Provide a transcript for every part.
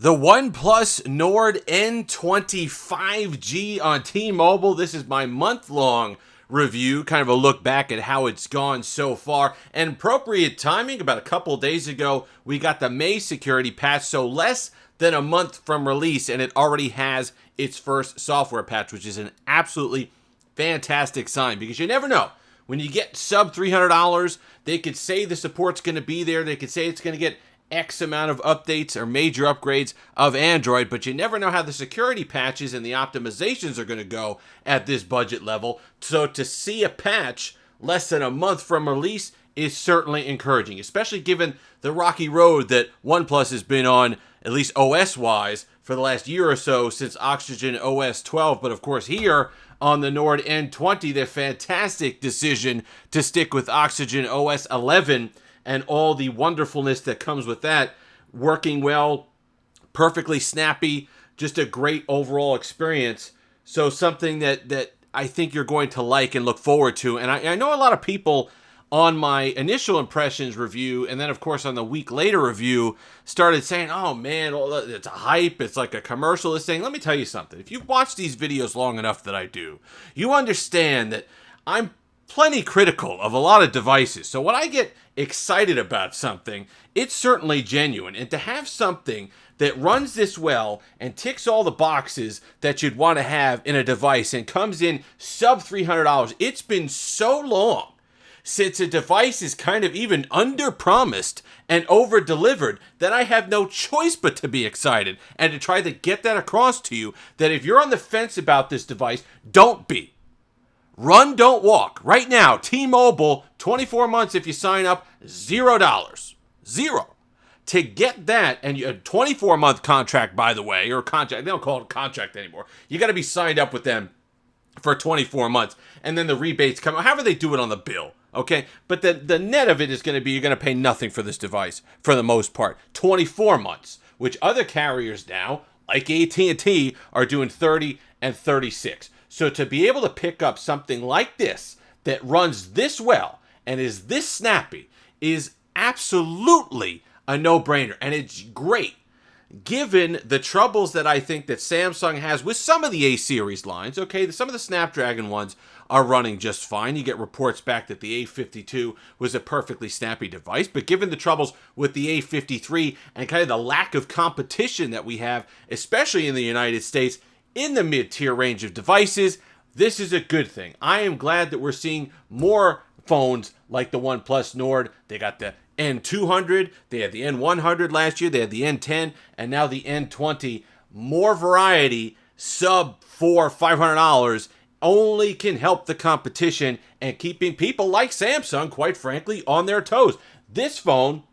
The OnePlus Nord N20 5G on T-Mobile. This is my month-long review, kind of a look back at how it's gone so far. And appropriate timing, about a couple days ago, we got the May security patch, so less than a month from release, and it already has its first software patch, which is an absolutely fantastic sign, because you never know. When you get sub $300, they could say the support's going to be there. They could say it's going to get X amount of updates or major upgrades of Android, but you never know how the security patches and the optimizations are going to go at this budget level. So to see a patch less than a month from release is certainly encouraging, especially given the rocky road that OnePlus has been on, at least OS-wise, for the last year or so since Oxygen OS 12. But of course here on the Nord N20, the fantastic decision to stick with Oxygen OS 11 and all the wonderfulness that comes with that, working well, perfectly snappy, just a great overall experience. So something that I think you're going to like and look forward to. And I know a lot of people on my initial impressions review, and then of course on the week later review, started saying, oh man, it's a hype, it's like a commercial, this thing. Let me tell you something. If you've watched these videos long enough that I do, you understand that I'm plenty critical of a lot of devices. So when I get excited about something, it's certainly genuine. And to have something that runs this well and ticks all the boxes that you'd want to have in a device and comes in sub $300, it's been so long since a device is kind of even under-promised and over-delivered that I have no choice but to be excited and to try to get that across to you, that if you're on the fence about this device, don't be. Run, don't walk. Right now, T-Mobile, 24 months if you sign up, $0. Zero. To get that, and a 24-month contract, by the way, or contract, they don't call it a contract anymore. You got to be signed up with them for 24 months, and then the rebates come. However they do it on the bill, okay? But the net of it is going to be you're going to pay nothing for this device for the most part. 24 months, which other carriers now, like AT&T, are doing 30 and 36. So to be able to pick up something like this that runs this well and is this snappy is absolutely a no-brainer. And it's great given the troubles that I think that Samsung has with some of the A-series lines. Okay, some of the Snapdragon ones are running just fine. You get reports back that the A52 was a perfectly snappy device. But given the troubles with the A53 and kind of the lack of competition that we have, especially in the United States, in the mid-tier range of devices, this is a good thing. I am glad that we're seeing more phones like the OnePlus Nord. They got the N200, they had the N100 last year, they had the N10, and now the N20. More variety, sub $500, only can help the competition and keeping people like Samsung, quite frankly, on their toes. This phone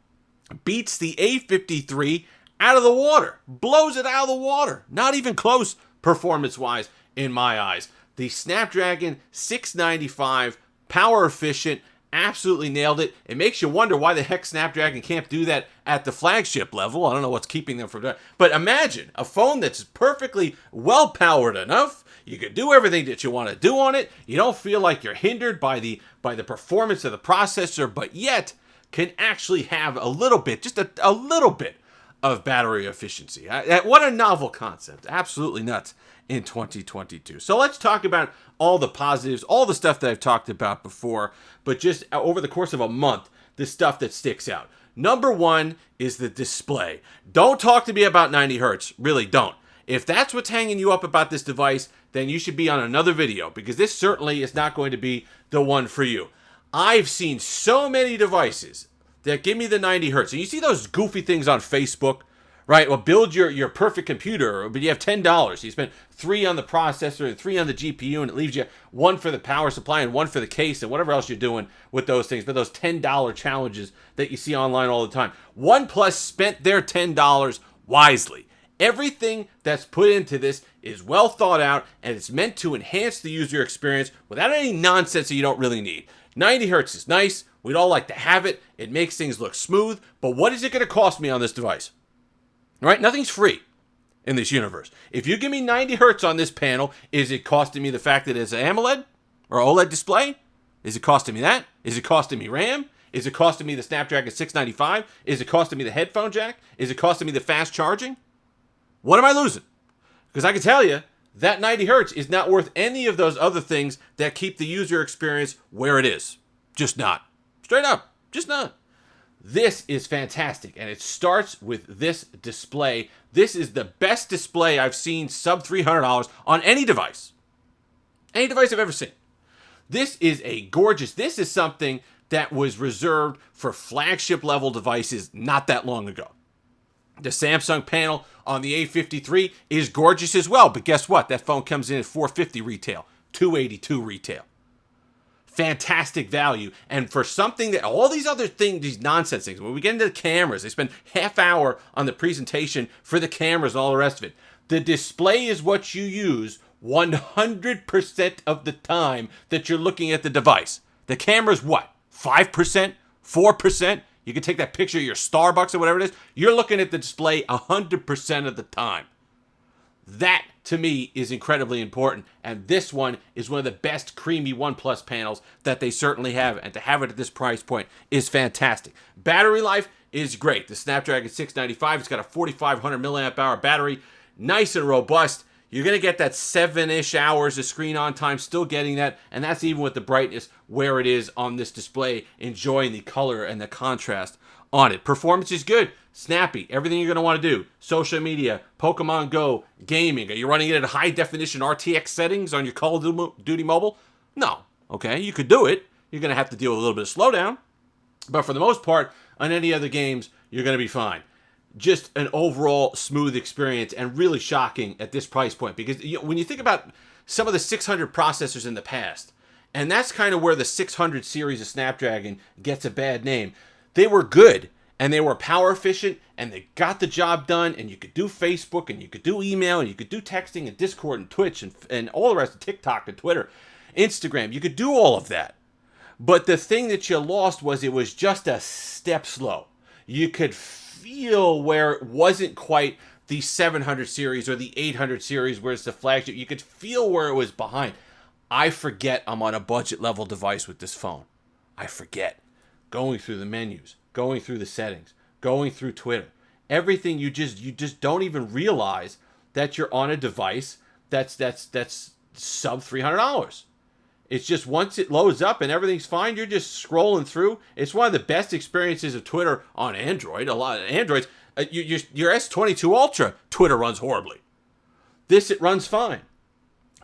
beats the A53 out of the water, blows it out of the water, not even close performance-wise in my eyes. The Snapdragon 695, power efficient, absolutely nailed it. It makes you wonder why the heck Snapdragon can't do that at the flagship level. I don't know what's keeping them from that. But imagine a phone that's perfectly well-powered enough. You can do everything that you want to do on it. You don't feel like you're hindered by the performance of the processor, but yet can actually have a little bit, just a little bit of battery efficiency. What a novel concept. Absolutely nuts in 2022. So let's talk about all the positives, all the stuff that I've talked about before, but just over the course of a month, the stuff that sticks out. Number one is the display. Don't talk to me about 90 hertz. Really don't. If that's what's hanging you up about this device, then you should be on another video, because this certainly is not going to be the one for you. I've seen so many devices that give me the 90 hertz. And you see those goofy things on Facebook, right? Well, build your perfect computer, but you have $10. You spend $3 on the processor and $3 on the GPU, and it leaves you $1 for the power supply and $1 for the case and whatever else you're doing with those things. But those $10 challenges that you see online all the time. OnePlus spent their $10 wisely. Everything that's put into this is well thought out, and it's meant to enhance the user experience without any nonsense that you don't really need. 90 hertz is nice. We'd all like to have it. It makes things look smooth. But what is it going to cost me on this device? All right? Nothing's free in this universe. If you give me 90 hertz on this panel, is it costing me the fact that it's an AMOLED or OLED display? Is it costing me that? Is it costing me RAM? Is it costing me the Snapdragon 695? Is it costing me the headphone jack? Is it costing me the fast charging? What am I losing? Because I can tell you, that 90 hertz is not worth any of those other things that keep the user experience where it is. Just not. Straight up. Just not. This is fantastic, and it starts with this display. This is the best display I've seen sub $300 on any device. Any device I've ever seen. This is this is something that was reserved for flagship level devices not that long ago. The Samsung panel on the A53 is gorgeous as well, but guess what? That phone comes in at $450 retail, $282 retail. Fantastic value. And for something that all these other things, these nonsense things, when we get into the cameras, they spend half hour on the presentation for the cameras and all the rest of it. The display is what you use 100% of the time that you're looking at the device. The camera's what? 5%? 4%? You can take that picture of your Starbucks or whatever it is. You're looking at the display 100% of the time. That, to me, is incredibly important. And this one is one of the best creamy OnePlus panels that they certainly have. And to have it at this price point is fantastic. Battery life is great. The Snapdragon 695, it's got a 4,500 milliamp hour battery. Nice and robust. You're going to get that 7-ish hours of screen on time, still getting that. And that's even with the brightness where it is on this display, enjoying the color and the contrast on it. Performance is good, snappy, everything you're going to want to do. Social media, Pokemon Go, gaming. Are you running it at high definition RTX settings on your Call of Duty mobile? No. Okay, you could do it. You're going to have to deal with a little bit of slowdown. But for the most part, on any other games, you're going to be fine. Just an overall smooth experience and really shocking at this price point. Because when you think about some of the 600 processors in the past, and that's kind of where the 600 series of Snapdragon gets a bad name. They were good, and they were power efficient, and they got the job done, and you could do Facebook, and you could do email, and you could do texting, and Discord, and Twitch, and all the rest of TikTok, and Twitter, Instagram. You could do all of that. But the thing that you lost was it was just a step slow. You could feel where it wasn't quite the 700 series or the 800 series where it's the flagship. You could feel where it was behind. I forget I'm on a budget level device with this phone. I forget. Going through the menus, going through the settings, going through Twitter. Everything you just don't even realize that you're on a device that's sub $300. It's just once it loads up and everything's fine, you're just scrolling through. It's one of the best experiences of Twitter on Android. A lot of Androids, your S22 Ultra, Twitter runs horribly. This, it runs fine.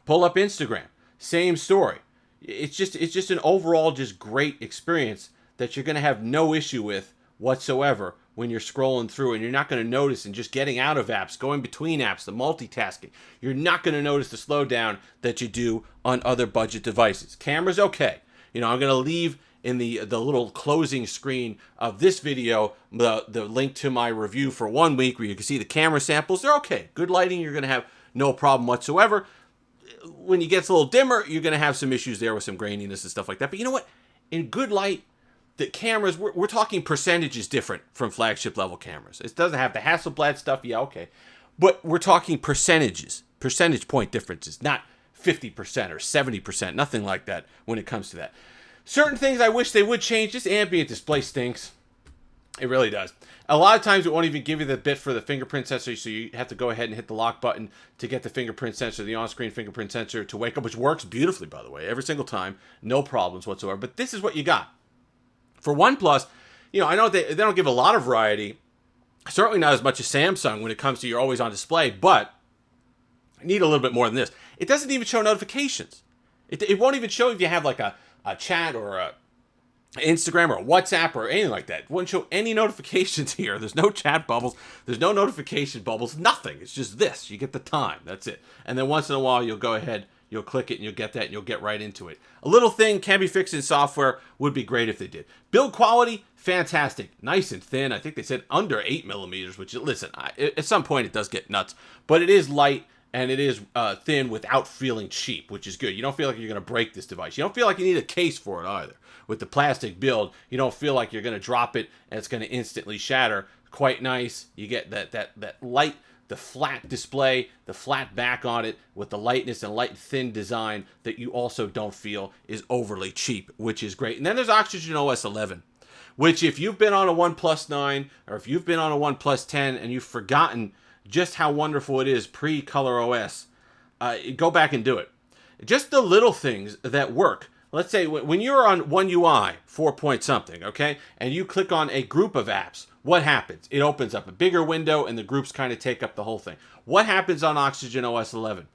Pull up Instagram, same story. It's just an overall just great experience that you're going to have no issue with whatsoever when you're scrolling through, and you're not going to notice, and just getting out of apps, going between apps, the multitasking. You're not going to notice the slowdown that you do on other budget devices. Camera's okay. I'm going to leave in the little closing screen of this video the link to my review for 1 week where you can see the camera samples. They're okay. Good lighting. You're going to have no problem whatsoever. When it gets a little dimmer, you're going to have some issues there with some graininess and stuff like that. But you know what? In good light, the cameras, we're talking percentages different from flagship level cameras. It doesn't have the Hasselblad stuff, yeah, okay. But we're talking percentage point differences, not 50% or 70%, nothing like that when it comes to that. Certain things I wish they would change. This ambient display stinks. It really does. A lot of times it won't even give you the bit for the fingerprint sensor, so you have to go ahead and hit the lock button to get the fingerprint sensor, the on-screen fingerprint sensor to wake up, which works beautifully, by the way, every single time. No problems whatsoever. But this is what you got. For OnePlus, I know they don't give a lot of variety, certainly not as much as Samsung when it comes to your always on display, but I need a little bit more than this. It doesn't even show notifications. It won't even show if you have like a chat or a Instagram or a WhatsApp or anything like that. It wouldn't show any notifications here. There's no chat bubbles. There's no notification bubbles. Nothing. It's just this. You get the time. That's it. And then once in a while, you'll go ahead, you'll click it, and you'll get that, and you'll get right into it. A little thing can be fixed in software. Would be great if they did. Build quality, fantastic. Nice and thin. I think they said under 8 millimeters, which, listen, at some point it does get nuts. But it is light, and it is thin without feeling cheap, which is good. You don't feel like you're going to break this device. You don't feel like you need a case for it either. With the plastic build, you don't feel like you're going to drop it and it's going to instantly shatter. Quite nice. You get that light, the flat display, the flat back on it with the lightness and light thin design that you also don't feel is overly cheap, which is great. And then there's Oxygen OS 11, which if you've been on a OnePlus 9 or if you've been on a OnePlus 10 and you've forgotten just how wonderful it is pre-Color OS, go back and do it. Just the little things that work. Let's say when you're on One UI 4 point something, okay, and you click on a group of apps, what happens? It opens up a bigger window and the groups kind of take up the whole thing. What happens on Oxygen OS 11?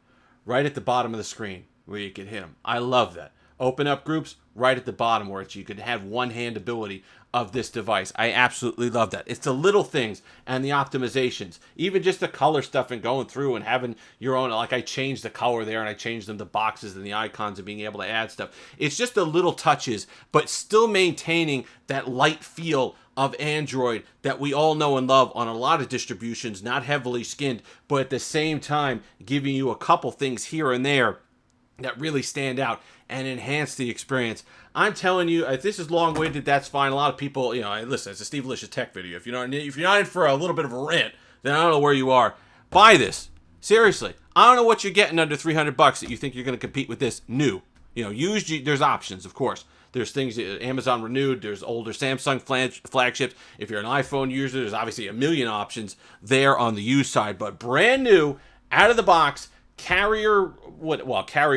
Right at the bottom of the screen where you can hit them. I love that. Open up groups right at the bottom where you could have one-hand ability of this device. I absolutely love that. It's the little things and the optimizations. Even just the color stuff and going through and having your own, like I changed the color there and I changed them to boxes and the icons and being able to add stuff. It's just the little touches, but still maintaining that light feel of Android that we all know and love on a lot of distributions, not heavily skinned, but at the same time giving you a couple things here and there that really stand out and enhance the experience. I'm telling you, if this is long-winded, that's fine. A lot of people, listen, it's a Steve Licious Tech video. If you're not in for a little bit of a rant, then I don't know where you are. Buy this. Seriously. I don't know what you're getting under $300 that you think you're going to compete with this new. Used, there's options, of course. There's things, Amazon renewed, there's older Samsung flagships. If you're an iPhone user, there's obviously a million options there on the used side. But brand new, out of the box, Carrier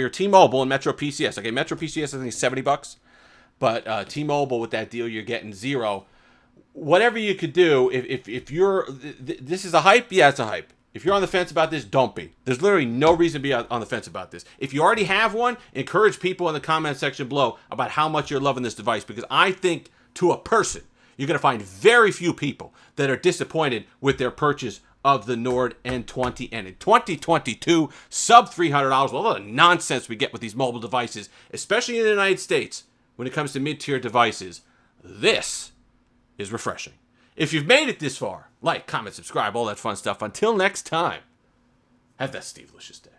T-Mobile and Metro PCS. Okay, Metro PCS I think is $70, but T-Mobile with that deal you're getting zero. Whatever you could do, if you're this is a hype, yeah, it's a hype. If you're on the fence about this, don't be. There's literally no reason to be on the fence about this. If you already have one, encourage people in the comment section below about how much you're loving this device, because I think to a person, you're going to find very few people that are disappointed with their purchase of the Nord N20, and in 2022, sub $300, all the nonsense we get with these mobile devices, especially in the United States, when it comes to mid-tier devices, this is refreshing. If you've made it this far, like, comment, subscribe, all that fun stuff. Until next time, have that Steve Licious day.